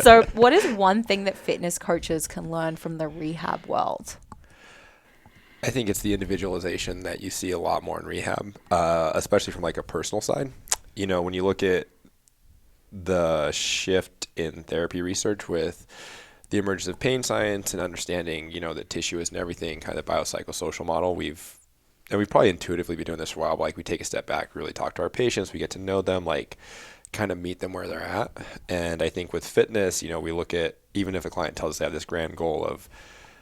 So what is one thing that fitness coaches can learn from the rehab world? I think it's the individualization that you see a lot more in rehab, especially from like a personal side. When you look at the shift in therapy research with the emergence of pain science and understanding, that tissue isn't everything, kind of the biopsychosocial model, we've probably intuitively been doing this for a while, but like we take a step back, really talk to our patients, we get to know them, like kind of meet them where they're at. And I think with fitness, we look at, even if a client tells us they have this grand goal of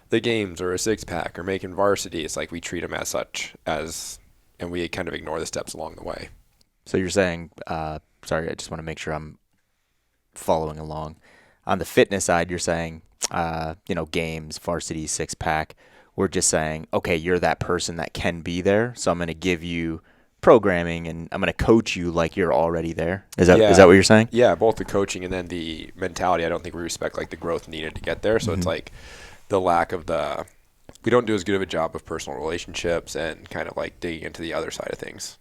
the games or a six pack or making varsity, it's like we treat them as such and we kind of ignore the steps along the way. So you're saying, sorry, I just want to make sure I'm following along. On the fitness side, you're saying, games, varsity, six pack. We're just saying, okay, you're that person that can be there. So I'm going to give you programming and I'm going to coach you like you're already there. Is that what you're saying? Yeah, both the coaching and then the mentality. I don't think we respect like the growth needed to get there. So It's like the lack of we don't do as good of a job of personal relationships and kind of like digging into the other side of things.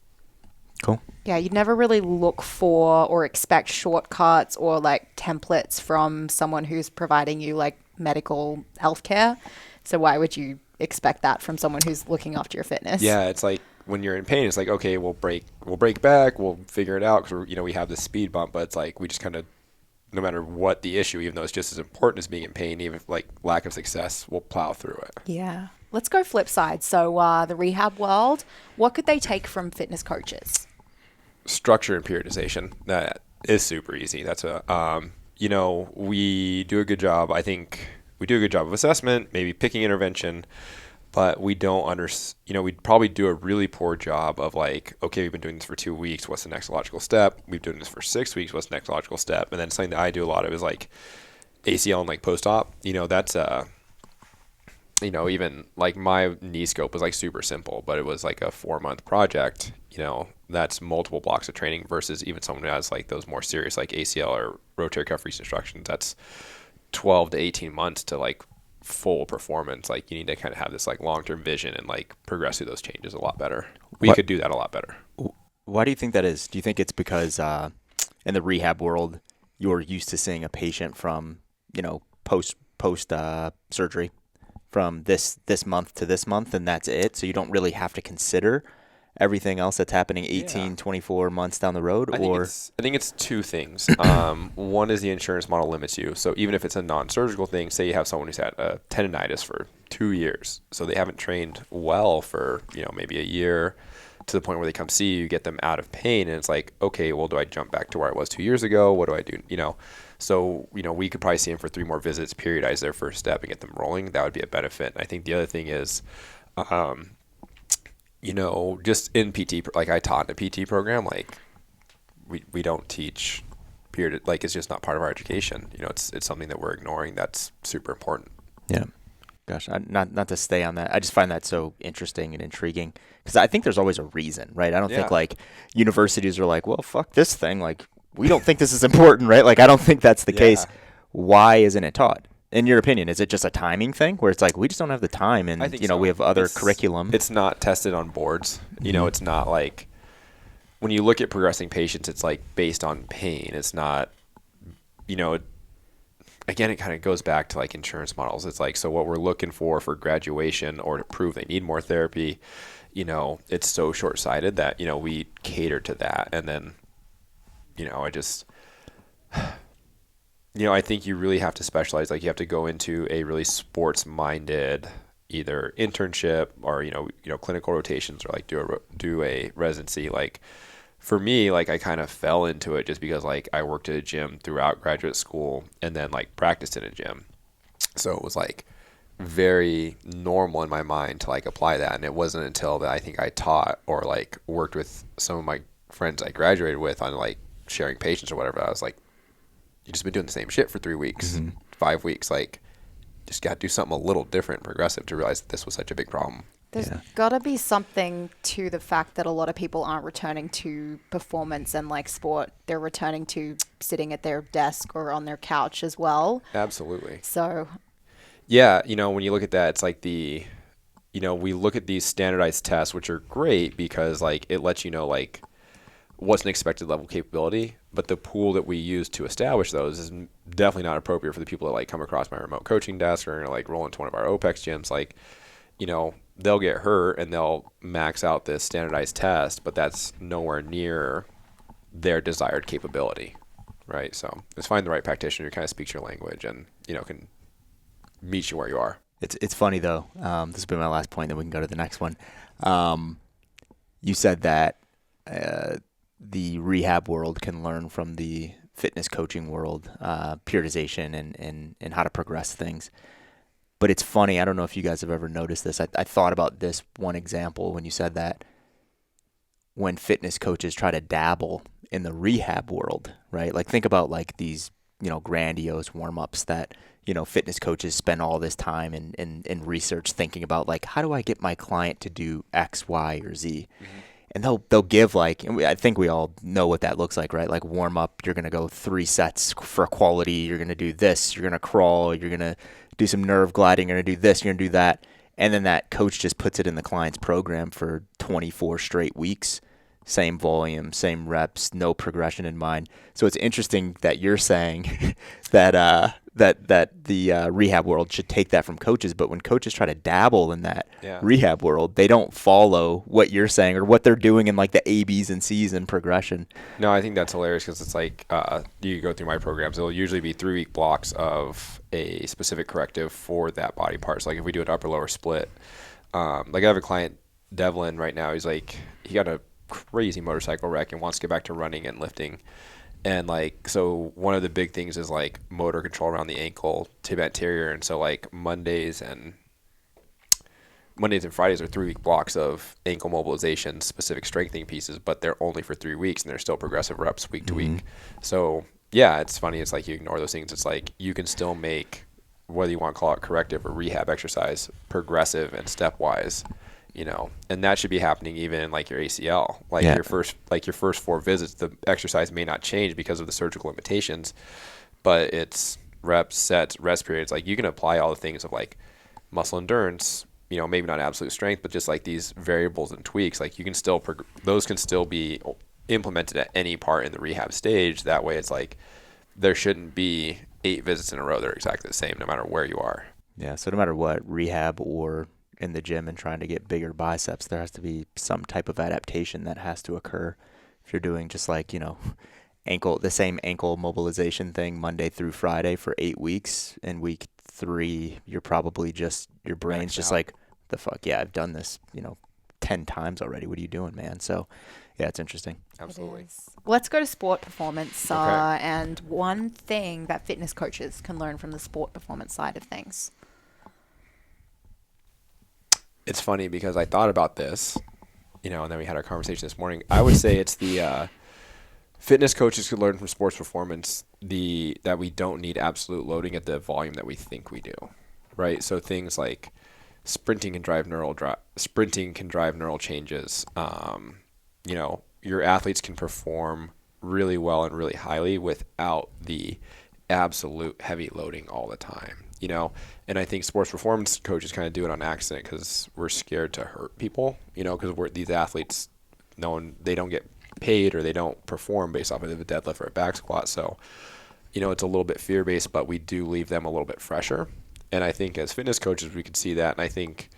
Cool. Yeah, you'd never really look for or expect shortcuts or like templates from someone who's providing you like medical healthcare. So why would you expect that from someone who's looking after your fitness? Yeah, it's like when you're in pain, it's like, okay, we'll break back, we'll figure it out because we have this speed bump, but it's like we just kind of, no matter what the issue, even though it's just as important as being in pain, even if like lack of success, we'll plow through it. Yeah. Let's go flip side. So the rehab world, what could they take from fitness coaches? Structure and periodization. That is super easy. That's we do a good job. I think we do a good job of assessment, maybe picking intervention, but we don't we'd probably do a really poor job of like, okay, we've been doing this for 2 weeks. What's the next logical step? We've been doing this for 6 weeks. What's the next logical step? And then something that I do a lot of is like ACL and like post-op. That's even like my knee scope was like super simple, but it was like a 4-month project. That's multiple blocks of training versus even someone who has like those more serious like ACL or rotator cuff reconstructions. That's 12 to 18 months to like full performance. Like you need to kind of have this like long-term vision and like progress through those changes a lot better. We could do that a lot better. Why do you think that is? Do you think it's because in the rehab world, you're used to seeing a patient from, post surgery from this month to this month, and that's it? So you don't really have to consider everything else that's happening 18, 24 months down the road? I think it's two things. One is the insurance model limits you. So even if it's a non-surgical thing, say you have someone who's had a tendonitis for 2 years, so they haven't trained well for, maybe a year, to the point where they come see you, get them out of pain, and it's like, okay, well, do I jump back to where I was 2 years ago? What do I do? So, we could probably see them for 3 more visits, periodize their first step and get them rolling. That would be a benefit. And I think the other thing is, just in PT, like I taught in a PT program, like we don't teach period, like it's just not part of our education. It's something that we're ignoring. That's super important. Yeah. Gosh, not to stay on that. I just find that so interesting and intriguing because I think there's always a reason, right? I don't think like universities are like, well, fuck this thing. Like we don't think this is important, right? Like I don't think that's the case. Why isn't it taught? In your opinion, is it just a timing thing where it's like we just don't have the time and we have other curriculum? It's not tested on boards. It's not like when you look at progressing patients, it's like based on pain. It's not, again, it kind of goes back to like insurance models. It's like, so what we're looking for graduation or to prove they need more therapy, it's so short-sighted that, we cater to that. And then, I think you really have to specialize. Like you have to go into a really sports-minded either internship or clinical rotations or like do a residency. Like for me, like I kind of fell into it just because like I worked at a gym throughout graduate school and then like practiced in a gym. So it was like very normal in my mind to like apply that. And it wasn't until that I think I taught or like worked with some of my friends I graduated with on like sharing patients or whatever. I was like, you just been doing the same shit for 3 weeks, 5 weeks. Like just got to do something a little different, progressive to realize that this was such a big problem. There's got to be something to the fact that a lot of people aren't returning to performance and like sport. They're returning to sitting at their desk or on their couch as well. Absolutely. So, yeah, when you look at that, it's like we look at these standardized tests, which are great because like it lets you know like what's an expected level of capability. But the pool that we use to establish those is definitely not appropriate for the people that like come across my remote coaching desk or like roll into one of our OPEX gyms. Like, they'll get hurt and they'll max out this standardized test, but that's nowhere near their desired capability, right? So it's find the right practitioner who kind of speaks your language and, can meet you where you are. It's funny though. This will be my last point, then we can go to the next one. You said that the rehab world can learn from the fitness coaching world, periodization and how to progress things. But it's funny, I don't know if you guys have ever noticed this. I thought about this one example when you said that when fitness coaches try to dabble in the rehab world, right? Like think about like these, grandiose warm-ups that, fitness coaches spend all this time in research thinking about like, how do I get my client to do X, Y, or Z? Mm-hmm. And they'll give like, and I think we all know what that looks like, right? Like warm up, you're going to go 3 sets for quality. You're going to do this. You're going to crawl. You're going to do some nerve gliding. You're going to do this. You're going to do that. And then that coach just puts it in the client's program for 24 straight weeks. Same volume, same reps, no progression in mind. So it's interesting that you're saying that the rehab world should take that from coaches. But when coaches try to dabble in that rehab world, they don't follow what you're saying or what they're doing in like the A, B's, and C's in progression. No, I think that's hilarious because it's like you go through my programs. It'll usually be 3-week blocks of a specific corrective for that body part. So like if we do an upper-lower split, like I have a client, Devlin, right now. He's like, he got a crazy motorcycle wreck and wants to get back to running and lifting. And like, so one of the big things is like motor control around the ankle, tib anterior. And so like Mondays and Fridays are 3-week blocks of ankle mobilization, specific strengthening pieces, but they're only for 3 weeks and they're still progressive reps week to week. So yeah, it's funny. It's like you ignore those things. It's like you can still make, whether you want to call it corrective or rehab exercise, progressive and stepwise. And that should be happening even in like your ACL, like your first 4 visits, the exercise may not change because of the surgical limitations, but it's reps, sets, rest periods. Like you can apply all the things of like muscle endurance, maybe not absolute strength, but just like these variables and tweaks, like you can still, those can still be implemented at any part in the rehab stage. That way it's like, there shouldn't be 8 visits in a row that are exactly the same, no matter where you are. Yeah. So no matter what, rehab or in the gym and trying to get bigger biceps, there has to be some type of adaptation that has to occur. If you're doing just like, the same ankle mobilization thing Monday through Friday for 8 weeks, in week 3, you're probably your brain's just like, the fuck? Yeah, I've done this, 10 times already. What are you doing, man? So yeah, it's interesting. Absolutely. Let's go to sport performance Okay. and one thing that fitness coaches can learn from the sport performance side of things. It's funny because I thought about this, and then we had our conversation this morning. I would say it's the fitness coaches could learn from sports performance that we don't need absolute loading at the volume that we think we do, right? So things like sprinting can drive neural changes. Your athletes can perform really well and really highly without the absolute heavy loading all the time. And I think sports performance coaches kind of do it on accident because we're scared to hurt people, because these athletes, they don't get paid or they don't perform based off of a deadlift or a back squat. So, it's a little bit fear-based, but we do leave them a little bit fresher. And I think as fitness coaches, we could see that. And I think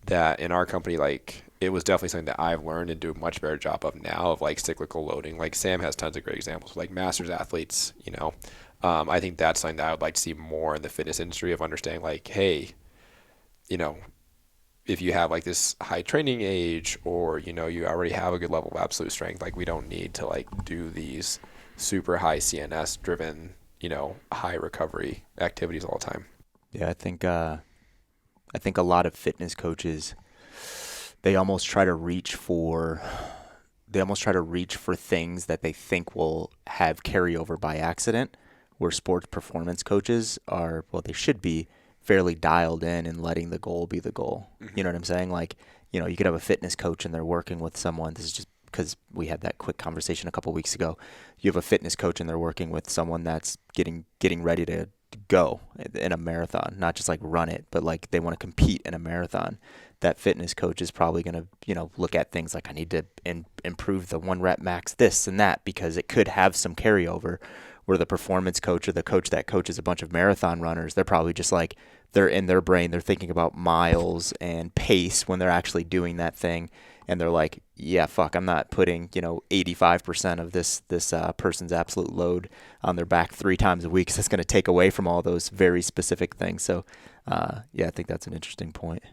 that in our company, like, it was definitely something that I've learned and do a much better job of now of like cyclical loading. Like Sam has tons of great examples, like masters athletes, I think that's something that I would like to see more in the fitness industry of understanding like, hey, if you have like this high training age or, you already have a good level of absolute strength, like we don't need to like do these super high CNS driven, high recovery activities all the time. Yeah. I think a lot of fitness coaches, they almost try to reach for things that they think will have carryover by accident, where sports performance coaches are, they should be fairly dialed in and letting the goal be the goal. Mm-hmm. You know what I'm saying? Like, you could have a fitness coach and they're working with someone. This is just because we had that quick conversation a couple of weeks ago. You have a fitness coach and they're working with someone that's getting ready to go in a marathon, not just like run it, but like they want to compete in a marathon, that fitness coach is probably going to, look at things like I need to improve the 1 rep max this and that, because it could have some carryover. Where the performance coach or the coach that coaches a bunch of marathon runners, they're probably just like, they're in their brain, they're thinking about miles and pace when they're actually doing that thing. And they're like, yeah, fuck, I'm not putting, 85% of this person's absolute load on their back 3 times a week. So that's going to take away from all those very specific things. So, yeah, I think that's an interesting point.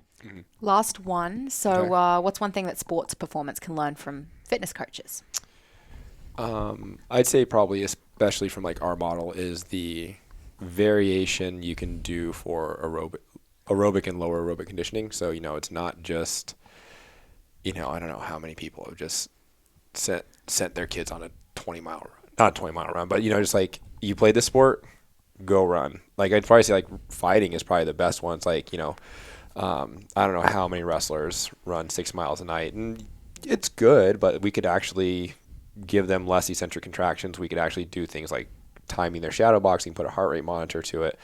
Last one. So what's one thing that sports performance can learn from fitness coaches? I'd say probably, especially from like our model, is the variation you can do for aerobic and lower aerobic conditioning. So, it's not just, I don't know how many people have just sent their kids on a 20-mile run. Not a 20-mile run, but, just like, you play the sport, go run. Like, I'd probably say, like, fighting is probably the best one. It's like, I don't know how many wrestlers run 6 miles a night. And it's good, but we could actually give them less eccentric contractions. We could actually do things like timing their shadow boxing, put a heart rate monitor to it,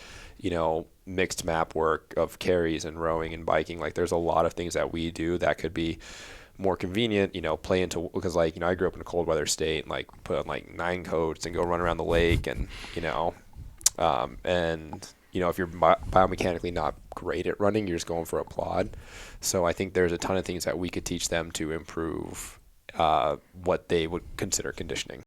mixed map work of carries and rowing and biking. Like, there's a lot of things that we do that could be more convenient, play into, because like, I grew up in a cold weather state and like put on like 9 coats and go run around the lake and, if you're biomechanically not great at running, you're just going for a plod. So I think there's a ton of things that we could teach them to improve what they would consider conditioning.